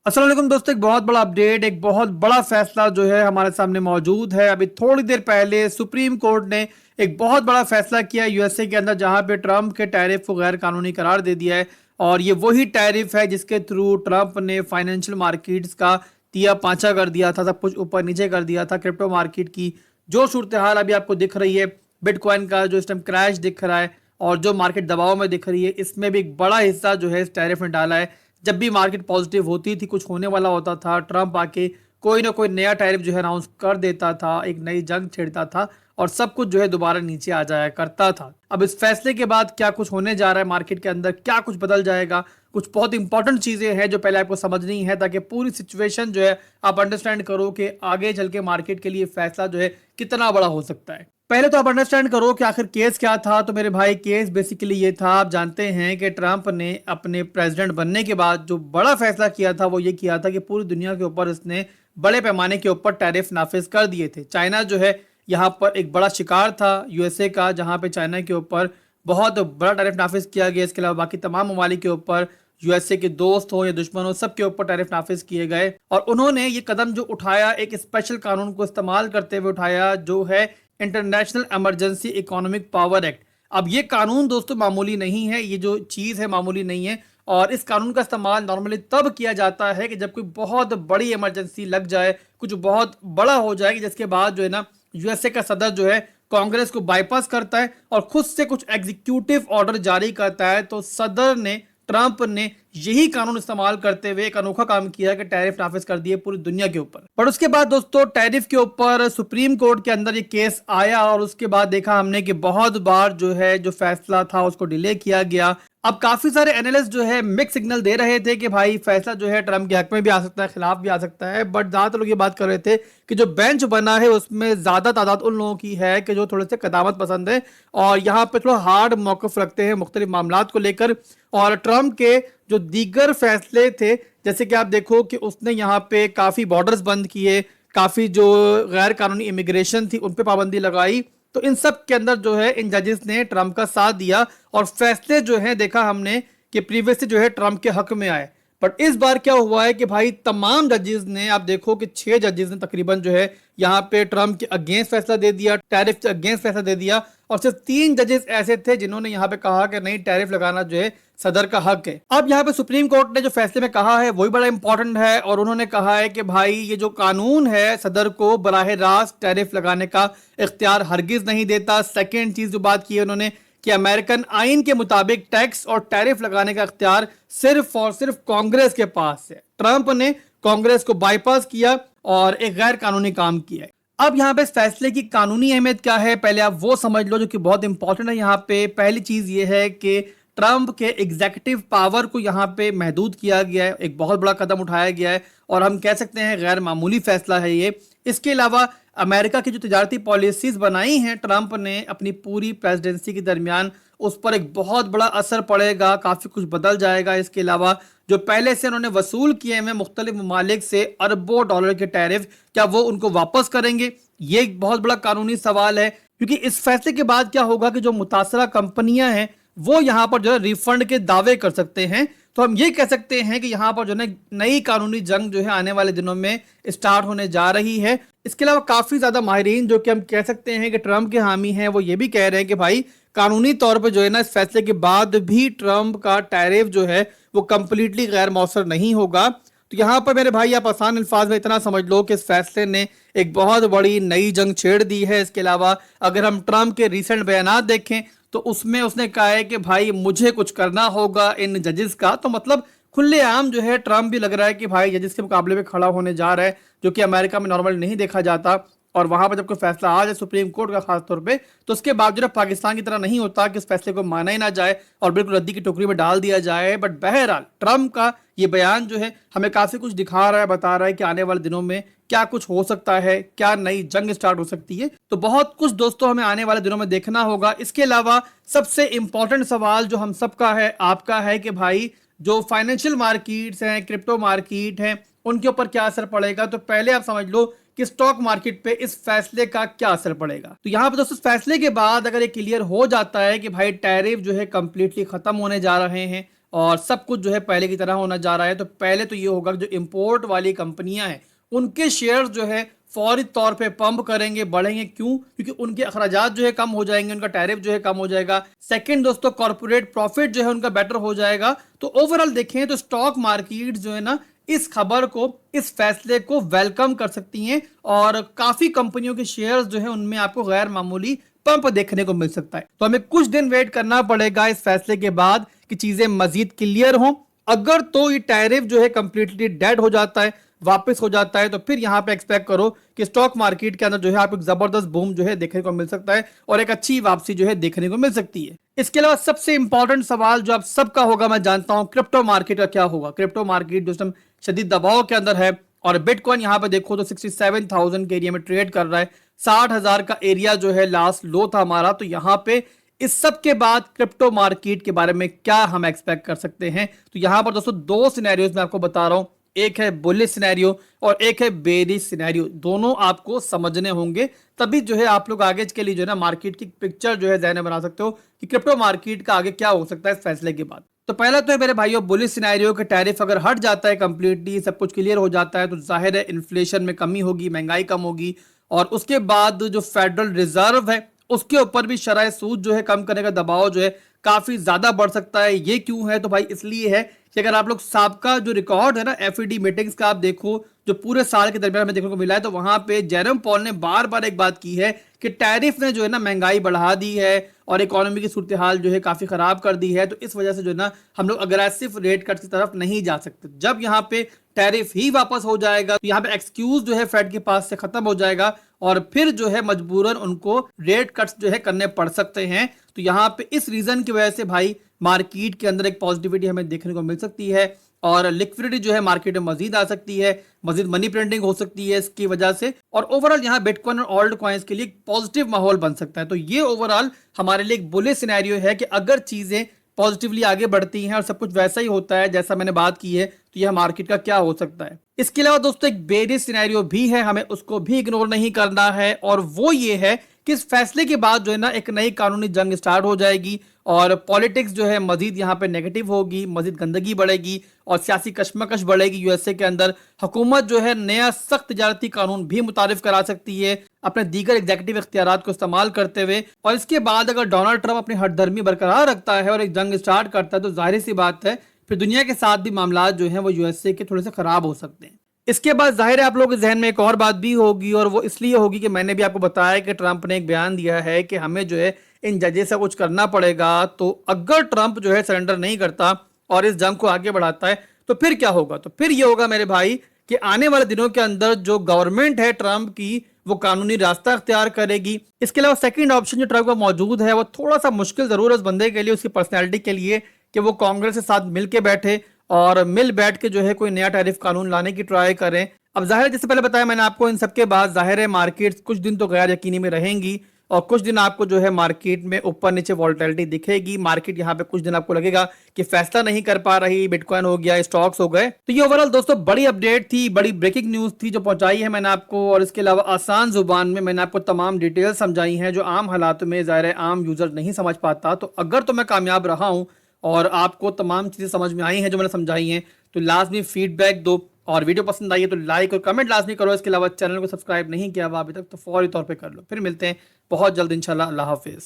अस्सलाम वालेकुम दोस्तों, एक बहुत बड़ा अपडेट, एक बहुत बड़ा फैसला जो है हमारे सामने मौजूद है। अभी थोड़ी देर पहले सुप्रीम कोर्ट ने एक बहुत बड़ा फैसला किया यूएसए के अंदर, जहां पे ट्रंप के टैरिफ को गैर कानूनी करार दे दिया है। और ये वही टैरिफ है जिसके थ्रू ट्रंप ने फाइनेंशियल मार्केट्स का तिया पांचा कर दिया था, सब कुछ ऊपर नीचे कर दिया था। क्रिप्टो मार्केट की जो सूरत हाल अभी आपको दिख रही है, बिटकॉइन का जो इस टाइम क्रैश दिख रहा है और जो मार्केट दबाव में दिख रही है, इसमें भी एक बड़ा हिस्सा जो है इस टैरिफ ने डाला है। जब भी मार्केट पॉजिटिव होती थी, कुछ होने वाला होता था, ट्रंप आके कोई ना कोई नया टैरिफ जो है अनाउंस कर देता था, एक नई जंग छेड़ता था और सब कुछ जो है दोबारा नीचे आ जाया करता था। अब इस फैसले के बाद क्या कुछ होने जा रहा है मार्केट के अंदर, क्या कुछ बदल जाएगा, कुछ बहुत इंपॉर्टेंट चीजें हैं जो पहले आपको समझनी है, ताकि पूरी सिचुएशन जो है आप अंडरस्टैंड करो कि आगे चल के मार्केट के लिए फैसला जो है कितना बड़ा हो सकता है। पहले तो आप अंडरस्टैंड करो कि आखिर केस क्या था। तो मेरे भाई, केस बेसिकली ये था, आप जानते हैं कि ट्रंप ने अपने प्रेसिडेंट बनने के बाद जो बड़ा फैसला किया था वो ये किया था कि पूरी दुनिया के ऊपर इसने बड़े पैमाने के ऊपर टैरिफ नाफिज कर दिए थे। चाइना जो है यहाँ पर एक बड़ा शिकार था यूएसए का, जहाँ पे चाइना के ऊपर बहुत बड़ा टैरिफ नाफिज किया गया। इसके अलावा बाकी तमाम ममालिक के ऊपर, यूएसए के दोस्त हो या दुश्मन हो, सबके ऊपर टैरिफ नाफिज किए गए। और उन्होंने ये कदम जो उठाया, एक स्पेशल कानून को इस्तेमाल करते हुए उठाया, जो है international emergency economic power act. अब ये कानून दोस्तों मामूली नहीं है, ये जो चीज़ है मामूली नहीं है। और इस कानून का इस्तेमाल नॉर्मली तब किया जाता है कि जब कोई बहुत बड़ी इमरजेंसी लग जाए, कुछ बहुत बड़ा हो जाए, जिसके बाद जो है ना यूएसए का सदर जो है कांग्रेस को बाईपास करता है और खुद से कुछ एग्जीक्यूटिव ऑर्डर जारी करता है। तो सदर ने, ट्रंप ने यही कानून इस्तेमाल करते हुए एक अनोखा काम किया कि टैरिफ नाफिज कर दिए पूरी दुनिया के ऊपर। पर उसके बाद दोस्तों टैरिफ के ऊपर सुप्रीम कोर्ट के अंदर ये केस आया और उसके बाद देखा हमने कि बहुत बार जो है जो फैसला था उसको डिले किया गया। अब काफी सारे एनालिस्ट जो है मिक्स सिग्नल दे रहे थे कि भाई फैसला जो है ट्रंप के हक में भी आ सकता है, खिलाफ भी आ सकता है। बट ज्यादातर लोग ये बात कर रहे थे कि जो बेंच बना है उसमें ज्यादा तादाद उन लोगों की है कि जो थोड़े से कदामत पसंद है और यहाँ पे थोड़ा हार्ड मौकफ रखते हैं मुख्तलिफ मामलात को लेकर। और ट्रंप के जो दीगर फैसले थे, जैसे कि आप देखो कि उसने यहाँ पे काफी बॉर्डर्स बंद किए, काफी जो गैर कानूनी इमिग्रेशन थी उन पे पाबंदी लगाई। तो इन सब के अंदर जो है इन जजेस ने ट्रंप का साथ दिया और फैसले जो है देखा हमने कि प्रीवियसली जो है ट्रंप के हक में आए। बट इस बार क्या हुआ है कि भाई तमाम जजेस ने, आप देखो कि 6 जजेस ने तकरीबन जो है यहाँ पे ट्रंप के अगेंस्ट फैसला दे दिया, टैरिफ के अगेंस्ट फैसला दे दिया। और सिर्फ 3 जजेस ऐसे थे जिन्होंने यहाँ पे कहा कि नहीं, टैरिफ लगाना जो है सदर का हक है। अब यहाँ पे सुप्रीम कोर्ट ने जो फैसले में कहा है वही बड़ा इंपॉर्टेंट है और उन्होंने कहा है कि भाई ये जो कानून है सदर को बराह रास्त टैरिफ लगाने का इख्तियार हरगिज नहीं देता। सेकेंड चीज जो बात की है उन्होंने कि अमेरिकन आइन के मुताबिक टैक्स और टैरिफ लगाने का इख्तियार सिर्फ और सिर्फ कांग्रेस के पास है। ट्रंप ने कांग्रेस को बाईपास किया और एक गैर कानूनी काम किया है। अब यहाँ पे इस फैसले की कानूनी अहमियत क्या है, पहले आप वो समझ लो जो कि बहुत इंपॉर्टेंट है। यहाँ पे पहली चीज ये है कि ट्रंप के एग्जीक्यूटिव पावर को यहाँ पे महदूद किया गया है, एक बहुत बड़ा कदम उठाया गया है और हम कह सकते हैं गैर मामूली फैसला है ये। इसके अलावा अमेरिका की जो तजारती पॉलिसीज बनाई हैं ट्रंप ने अपनी पूरी प्रेसिडेंसी के दरमियान, उस पर एक बहुत बड़ा असर पड़ेगा, काफ़ी कुछ बदल जाएगा। इसके अलावा जो पहले से उन्होंने वसूल किए हैं मुख्तलिफ ममालिक से अरबों डॉलर के टैरिफ, क्या वो उनको वापस करेंगे, ये एक बहुत बड़ा कानूनी सवाल है। क्योंकि इस फैसले के बाद क्या होगा कि जो मुतासरा कंपनियां हैं वो यहाँ पर जो है रिफंड के दावे कर सकते हैं। तो हम ये कह सकते हैं कि यहाँ पर जो है नई कानूनी जंग जो है आने वाले दिनों में स्टार्ट होने जा रही है। इसके अलावा काफी ज्यादा माहिरीन जो कि हम कह सकते हैं कि ट्रंप के हामी हैं, वो ये भी कह रहे हैं कि भाई कानूनी तौर पर जो है ना इस फैसले के बाद भी ट्रंप का टैरिफ जो है वो कंप्लीटली गैर मौसर नहीं होगा। तो यहाँ पर मेरे भाई आप आसान अल्फाज में इतना समझ लो कि इस फैसले ने एक बहुत बड़ी नई जंग छेड़ दी है। इसके अलावा अगर हम ट्रंप के रिसेंट बयान देखें तो उसमें उसने कहा है कि भाई मुझे कुछ करना होगा इन जजेस का। तो मतलब खुलेआम जो है ट्रंप भी लग रहा है कि भाई जजेस के मुकाबले में खड़ा होने जा रहा है, जो कि अमेरिका में नॉर्मल नहीं देखा जाता। और वहां पर जब कोई फैसला आ जाए सुप्रीम कोर्ट का खास तौर पे, तो उसके बावजूद पाकिस्तान की तरह नहीं होता कि इस फैसले को माना ही ना जाए और बिल्कुल रद्दी की टोकरी में डाल दिया जाए। बट बहरहाल ट्रंप का ये बयान जो है हमें काफी कुछ दिखा रहा है, बता रहा है कि आने वाले दिनों में क्या कुछ हो सकता है, क्या नई जंग स्टार्ट हो सकती है। तो बहुत कुछ दोस्तों हमें आने वाले दिनों में देखना होगा। इसके अलावा सबसे इंपॉर्टेंट सवाल जो हम सबका है, आपका है, कि भाई जो फाइनेंशियल मार्केट्स हैं, क्रिप्टो मार्केट हैं, उनके ऊपर क्या असर पड़ेगा। तो पहले आप समझ लो कि स्टॉक मार्केट पे इस फैसले का क्या असर पड़ेगा। तो यहाँ पे दोस्तों फैसले के बाद अगर ये क्लियर हो जाता है कि भाई टैरिफ जो है कंप्लीटली खत्म होने जा रहे हैं और सब कुछ जो है पहले की तरह होना जा रहा है। तो पहले तो ये होगा कि जो इंपोर्ट वाली कंपनियां हैं उनके शेयर जो है फौरी तौर पे पंप करेंगे, बढ़ेंगे। क्यों? क्योंकि उनके अखराजात जो है कम हो जाएंगे, उनका टैरिफ जो है कम हो जाएगा। सेकंड दोस्तों, कॉर्पोरेट प्रॉफिट जो है उनका बेटर हो जाएगा। तो ओवरऑल देखें तो स्टॉक मार्केट जो है ना इस खबर को, इस फैसले को वेलकम कर सकती हैं और काफी कंपनियों के शेयर्स जो है उनमें आपको गैर मामूली पंप देखने को मिल सकता है। तो हमें कुछ दिन वेट करना पड़ेगा इस फैसले के बाद कि चीजें मजीद क्लियर हों। अगर तो ये टैरिफ जो है कंप्लीटली डेड हो जाता है, वापस हो जाता है, तो फिर यहां पे एक्सपेक्ट करो कि स्टॉक मार्केट के अंदर जो है आप एक जबरदस्त बूम जो है देखने को मिल सकता है और एक अच्छी वापसी जो है देखने को मिल सकती है। इसके अलावा सबसे इंपॉर्टेंट सवाल जो आप सबका होगा, मैं जानता हूं, क्रिप्टो मार्केट का क्या होगा। क्रिप्टो मार्केट जो समय शदीद दबाव के अंदर है और बिटकॉइन यहां पे देखो तो 67,000 के एरिया में ट्रेड कर रहा है। 60,000 का एरिया जो है लास्ट लो था हमारा। तो यहां पे इस सब के बाद क्रिप्टो मार्केट के बारे में क्या हम एक्सपेक्ट कर सकते हैं? तो यहां पर दोस्तों दो सिनेरियोज मैं आपको बता रहा हूं, एक है बुलिश सिनेरियो और एक है बेरिश सिनेरियो। दोनों आपको समझने होंगे, तभी जो है आप लोग आगे के लिए जो है ना मार्केट की पिक्चर जो है ज़हन में बना सकते हो कि क्रिप्टो मार्केट का आगे क्या हो सकता है इस फैसले के बाद। तो पहला तो है मेरे भाइयों बुलिश सिनेरियो के टैरिफ अगर हट जाता है कंप्लीटली, सब कुछ क्लियर हो जाता है, तो जाहिर है इन्फ्लेशन में कमी होगी, महंगाई कम होगी और उसके बाद जो फेडरल रिजर्व है उसके ऊपर भी शरह सूद जो है कम करने का दबाव जो है काफी ज्यादा बढ़ सकता है। ये क्यों है? तो भाई इसलिए है कि अगर आप लोग साबका जो रिकॉर्ड है ना एफईडी मीटिंग्स का आप देखो जो पूरे साल के दरमियान में देखने को मिला है, तो वहां पे जेरोम पॉल ने बार बार एक बात की है कि टैरिफ ने जो है ना महंगाई बढ़ा दी है और इकोनॉमी की सूरत हाल जो है काफी खराब कर दी है। तो इस वजह से जो है ना हम लोग अग्रेसिव रेट कट की तरफ नहीं जा सकते। जब यहाँ पे टैरिफ ही वापस हो जाएगा तो यहाँ पे एक्सक्यूज जो है फेड के पास से खत्म हो जाएगा और फिर जो है मजबूरन उनको रेट कट्स जो है करने पड़ सकते हैं। तो यहाँ पे इस रीजन की वजह से भाई मार्केट के अंदर एक पॉजिटिविटी हमें देखने को मिल सकती है और लिक्विडिटी जो है मार्केट में मजीद आ सकती है, मजीद मनी प्रिंटिंग हो सकती है इसकी वजह से और ओवरऑल यहाँ बिटकॉइन और ऑल्ट कॉइन्स के लिए पॉजिटिव माहौल बन सकता है। तो ये ओवरऑल हमारे लिए एक बुलिश सिनेरियो है कि अगर चीजें पॉजिटिवली आगे बढ़ती हैं और सब कुछ वैसा ही होता है जैसा मैंने बात की है, तो यह मार्केट का क्या हो सकता है। इसके अलावा दोस्तों एक बेरिश सिनेरियो भी है, हमें उसको भी इग्नोर नहीं करना है और वो ये है कि इस फैसले के बाद जो है ना एक नई कानूनी जंग स्टार्ट हो जाएगी और पॉलिटिक्स जो है मजीद यहाँ पे नेगेटिव होगी, मजीद गंदगी बढ़ेगी और सियासी कशमकश बढ़ेगी। यूएसए के अंदर हुकूमत जो है नया सख्त तजारती कानून भी मुतारिफ करा सकती है अपने दीगर एग्जीक्यूटिव इख्तियारात को इस्तेमाल करते हुए। और इसके बाद अगर डोनाल्ड ट्रंप अपनी हठधर्मी बरकरार रखता है और एक जंग स्टार्ट करता है तो जाहिर सी बात है फिर दुनिया के साथ भी मामला जो है वो यूएसए के थोड़े से खराब हो सकते हैं। इसके बाद जाहिर है आप लोगों के जहन में एक और बात भी होगी और वो इसलिए होगी कि मैंने भी आपको बताया कि ट्रंप ने एक बयान दिया है कि हमें जो है इन जजेस से कुछ करना पड़ेगा। तो अगर ट्रंप जो है सरेंडर नहीं करता और इस जंग को आगे बढ़ाता है तो फिर क्या होगा? तो फिर ये होगा मेरे भाई कि आने वाले दिनों के अंदर जो गवर्नमेंट है ट्रंप की वो कानूनी रास्ता अख्तियार करेगी। इसके अलावा सेकंड ऑप्शन जो ट्रंप का मौजूद है वो थोड़ा सा मुश्किल जरूर है उस बंदे के लिए, उसकी पर्सनैलिटी के लिए, कि वो कांग्रेस के साथ मिल के बैठे और मिल बैठ के जो है कोई नया टैरिफ कानून लाने की ट्राई करें। अब जाहिर है जैसे पहले बताया मैंने आपको, इन सबके बाद जाहिर है मार्केट्स कुछ दिन तो गैर यकीनी में रहेंगी और कुछ दिन आपको जो है मार्केट में ऊपर नीचे वॉलेटिलिटी दिखेगी। मार्केट यहाँ पे कुछ दिन आपको लगेगा कि फैसला नहीं कर पा रही, बिटकॉइन हो गया, स्टॉक्स हो गए। तो ये ओवरऑल दोस्तों बड़ी अपडेट थी, बड़ी ब्रेकिंग न्यूज थी जो पहुंचाई है मैंने आपको और इसके अलावा आसान जुबान में मैंने आपको तमाम डिटेल समझाई हैं जो आम हालात में जाहिर है आम यूजर नहीं समझ पाता। तो अगर तो मैं कामयाब रहा हूँ और आपको तमाम चीजें समझ में आई हैं जो मैंने समझाई हैं तो लाजमी फीडबैक दो और वीडियो पसंद आई है तो लाइक और कमेंट लाजमी करो। इसके अलावा चैनल को सब्सक्राइब नहीं किया हुआ अभी तक तो फौरी तौर पे कर लो। फिर मिलते हैं बहुत जल्द इंशाल्लाह। अल्लाह हाफिज।